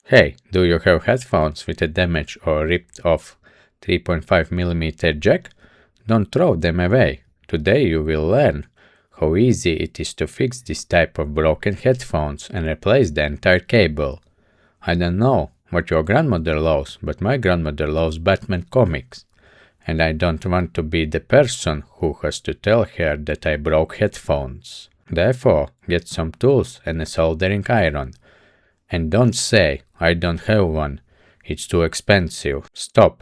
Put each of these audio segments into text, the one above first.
Hey, do you have headphones with a damaged or ripped off 3.5mm jack? Don't throw them away. Today you will learn how easy it is to fix this type of broken headphones and replace the entire cable. I don't know what your grandmother loves, but my grandmother loves Batman comics. And I don't want to be the person who has to tell her that I broke headphones. Therefore, get some tools and a soldering iron. And don't say, I don't have one, it's too expensive. Stop.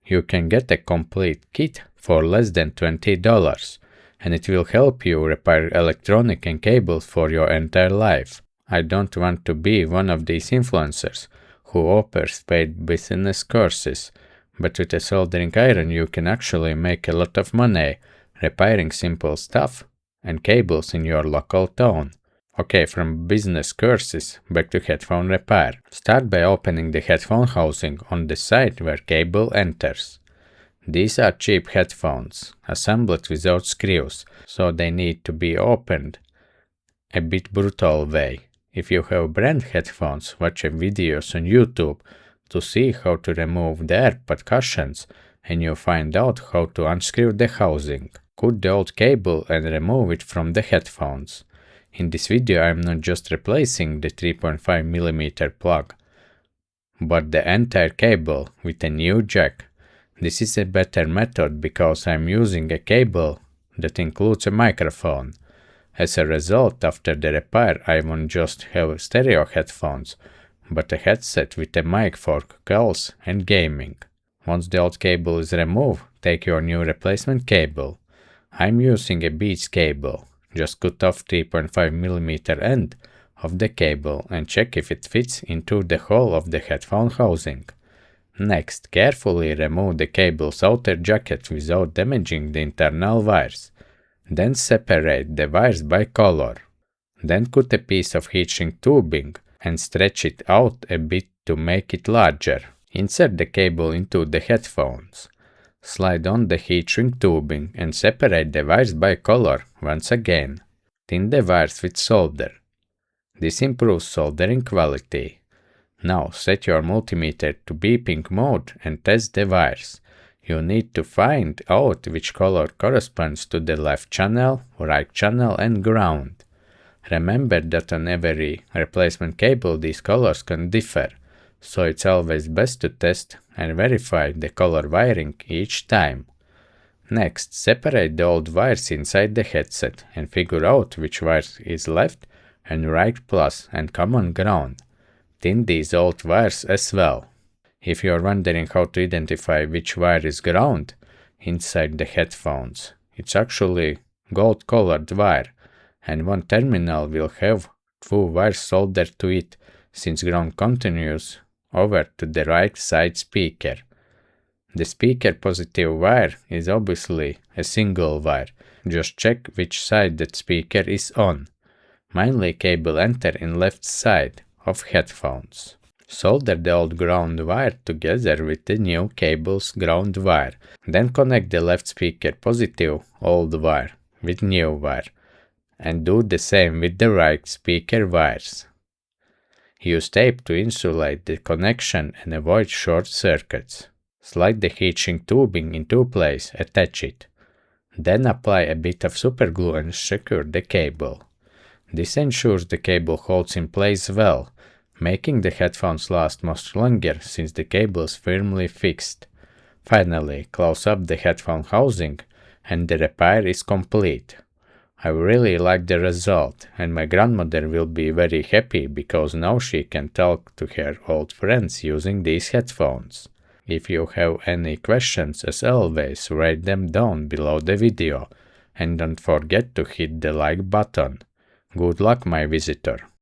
You can get a complete kit for less than $20, and it will help you repair electronic and cables for your entire life. I don't want to be one of these influencers who offers paid business courses, but with a soldering iron you can actually make a lot of money repairing simple stuff and cables in your local town. Okay, from business courses back to headphone repair. Start by opening the headphone housing on the side where cable enters. These are cheap headphones, assembled without screws, so they need to be opened a bit brutal way. If you have brand headphones, watch videos on YouTube to see how to remove the AirPod cushions, and you'll find out how to unscrew the housing. Cut the old cable and remove it from the headphones. In this video I am not just replacing the 3.5mm plug, but the entire cable with a new jack. This is a better method because I am using a cable that includes a microphone. As a result, after the repair I won't just have stereo headphones, but a headset with a mic for calls and gaming. Once the old cable is removed, take your new replacement cable. I'm using a Beats cable. Just cut off 3.5mm end of the cable and check if it fits into the hole of the headphone housing. Next, carefully remove the cable's outer jacket without damaging the internal wires. Then separate the wires by color. Then cut a piece of heatshrink tubing and stretch it out a bit to make it larger. Insert the cable into the headphones. Slide on the heatshrink tubing and separate the wires by color once again. Thin the wires with solder. This improves soldering quality. Now set your multimeter to beeping mode and test the wires. You need to find out which color corresponds to the left channel, right channel and ground. Remember that on every replacement cable these colors can differ, so it's always best to test and verify the color wiring each time. Next, separate the old wires inside the headset and figure out which wire is left and right plus and common ground. Thin these old wires as well. If you are wondering how to identify which wire is ground inside the headphones, it's actually gold colored wire, and one terminal will have two wires soldered to it, since ground continues over to the right side speaker. The speaker positive wire is obviously a single wire. Just check which side that speaker is on. Mainly cable enter in left side of headphones. Solder the old ground wire together with the new cable's ground wire. Then connect the left speaker positive old wire with new wire. And do the same with the right speaker wires. Use tape to insulate the connection and avoid short circuits. Slide the heatshrink tubing into place, attach it. Then apply a bit of superglue and secure the cable. This ensures the cable holds in place well, making the headphones last much longer since the cable is firmly fixed. Finally, close up the headphone housing and the repair is complete. I really like the result, and my grandmother will be very happy because now she can talk to her old friends using these headphones. If you have any questions, as always, write them down below the video, and don't forget to hit the like button. Good luck, my visitor.